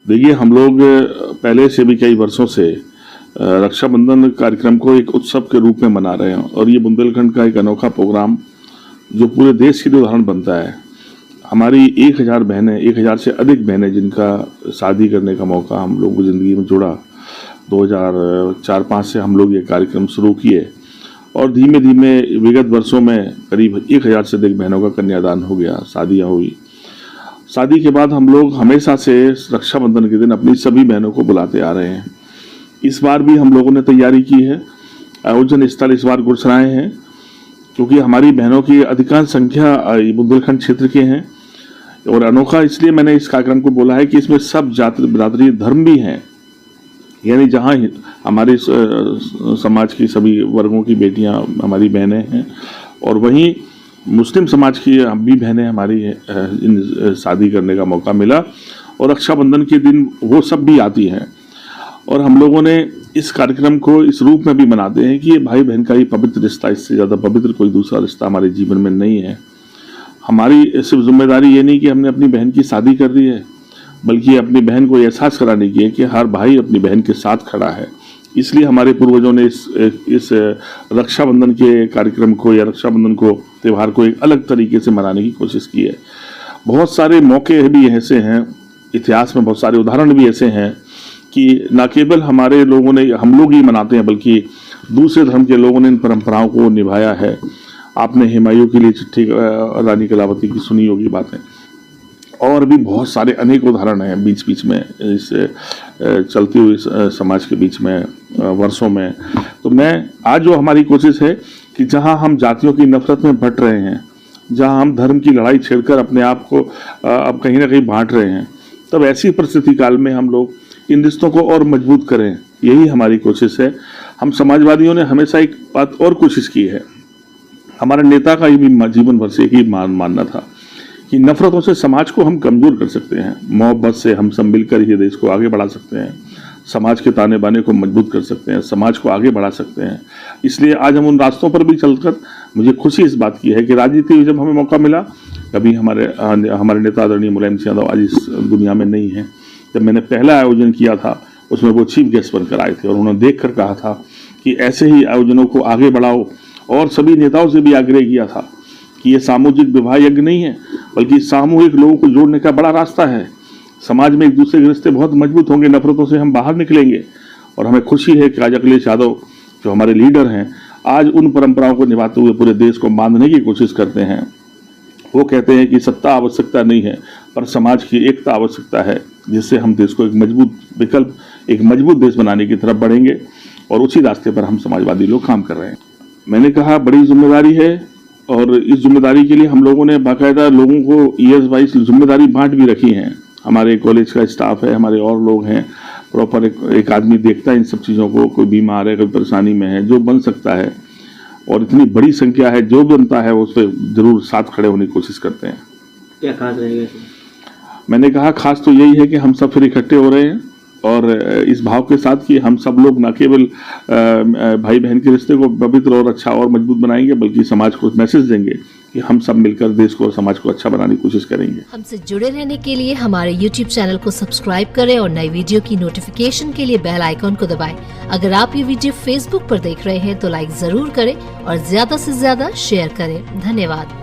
देखिए, हम लोग पहले से भी कई वर्षों से रक्षाबंधन कार्यक्रम को एक उत्सव के रूप में मना रहे हैं और ये बुंदेलखंड का एक अनोखा प्रोग्राम जो पूरे देश के लिए उदाहरण बनता है। हमारी 1000 बहनें, 1000 से अधिक बहनें जिनका शादी करने का मौका हम लोगों की ज़िंदगी में जुड़ा, 2004-05 से हम लोग ये कार्यक्रम शुरू किए और धीमे धीमे विगत वर्षों में करीब 1000 से अधिक बहनों का कन्यादान हो गया, शादियाँ हुई। शादी के बाद हम लोग हमेशा से रक्षाबंधन के दिन अपनी सभी बहनों को बुलाते आ रहे हैं। इस बार भी हम लोगों ने तैयारी की है। आयोजन स्थल इस बार गुरसराय हैं क्योंकि हमारी बहनों की अधिकांश संख्या बुंदेलखंड क्षेत्र के हैं और अनोखा इसलिए मैंने इस कार्यक्रम को बोला है कि इसमें सब जाति बिरादरी धर्म भी हैं, यानी जहाँ हमारे समाज की सभी वर्गों की बेटियां हमारी बहनें हैं और वहीं मुस्लिम समाज की भी बहनें हमारी शादी करने का मौका मिला और रक्षाबंधन के दिन वो सब भी आती हैं। और हम लोगों ने इस कार्यक्रम को इस रूप में भी मनाते हैं कि ये भाई बहन का ही पवित्र रिश्ता, इससे ज़्यादा पवित्र कोई दूसरा रिश्ता हमारे जीवन में नहीं है। हमारी सिर्फ जिम्मेदारी ये नहीं कि हमने अपनी बहन की शादी कर दी है, बल्कि अपनी बहन को एहसास कराने की है कि हर भाई अपनी बहन के साथ खड़ा है। इसलिए हमारे पूर्वजों ने इस रक्षाबंधन के कार्यक्रम को या रक्षाबंधन को त्यौहार को एक अलग तरीके से मनाने की कोशिश की है। बहुत सारे मौके भी ऐसे हैं, इतिहास में बहुत सारे उदाहरण भी ऐसे हैं कि न केवल हमारे लोगों ने, हम लोग ही मनाते हैं, बल्कि दूसरे धर्म के लोगों ने इन परंपराओं को निभाया है। आपने हुमायूं के लिए चिट्ठी रानी कलावती की सुनी होगी बातें, और भी बहुत सारे अनेक उदाहरण हैं बीच बीच में इस चलती हुई समाज के बीच में वर्षों में। तो मैं आज जो हमारी कोशिश है कि जहां हम जातियों की नफरत में बट रहे हैं, जहां हम धर्म की लड़ाई छेड़कर अपने आप को अब कहीं ना कहीं बांट रहे हैं, तब ऐसी परिस्थिति काल में हम लोग इन रिश्तों को और मजबूत करें, यही हमारी कोशिश है। हम समाजवादियों ने हमेशा एक बात और कोशिश की है, हमारे नेता का भी जीवन भर से एक ही मानना था कि नफरतों से समाज को हम कमजोर कर सकते हैं, मोहब्बत से हम सब मिलकर ही देश को आगे बढ़ा सकते हैं, समाज के ताने बाने को मजबूत कर सकते हैं, समाज को आगे बढ़ा सकते हैं। इसलिए आज हम उन रास्तों पर भी चलकर मुझे खुशी इस बात की है कि राजनीति में जब हमें मौका मिला, कभी हमारे नेता आदरणीय मुलायम सिंह यादव आज इस दुनिया में नहीं है, जब मैंने पहला आयोजन किया था उसमें वो चीफ गेस्ट बनकर आए थे और उन्होंने देख कर कहा था कि ऐसे ही आयोजनों को आगे बढ़ाओ, और सभी नेताओं से भी आग्रह किया था कि ये सामूहिक विवाह यज्ञ नहीं है, बल्कि सामूहिक लोगों को जोड़ने का बड़ा रास्ता है। समाज में एक दूसरे के रिश्ते बहुत मजबूत होंगे, नफरतों से हम बाहर निकलेंगे। और हमें खुशी है कि आज अखिलेश यादव जो हमारे लीडर हैं, आज उन परंपराओं को निभाते हुए पूरे देश को बांधने की कोशिश करते हैं। वो कहते हैं कि सत्ता आवश्यकता नहीं है, पर समाज की एकता आवश्यकता है, जिससे हम देश को एक मजबूत विकल्प, एक मजबूत देश बनाने की तरफ बढ़ेंगे। और उसी रास्ते पर हम समाजवादी लोग काम कर रहे हैं। मैंने कहा बड़ी जिम्मेदारी है और इस जिम्मेदारी के लिए हम लोगों ने बाकायदा लोगों को ईयर्स वाइज जिम्मेदारी बांट भी रखी है। हमारे कॉलेज का स्टाफ है, हमारे और लोग हैं, प्रॉपर एक आदमी देखता है इन सब चीज़ों को, कोई बीमार है, कोई परेशानी में है, जो बन सकता है। और इतनी बड़ी संख्या है, जो बनता है उस पर जरूर साथ खड़े होने की कोशिश करते हैं। क्या खास रहेगा? मैंने कहा खास तो यही है कि हम सब फिर इकट्ठे हो रहे हैं और इस भाव के साथ कि हम सब लोग न केवल भाई बहन के रिश्ते को पवित्र और अच्छा और मजबूत बनाएंगे, बल्कि समाज को मैसेज देंगे कि हम सब मिलकर देश को और समाज को अच्छा बनाने की कोशिश करेंगे। हमसे जुड़े रहने के लिए हमारे YouTube चैनल को सब्सक्राइब करें और नई वीडियो की नोटिफिकेशन के लिए बेल आइकॉन को दबाएं। अगर आप ये वीडियो Facebook पर देख रहे हैं तो लाइक जरूर करें और ज्यादा से ज्यादा शेयर करें। धन्यवाद।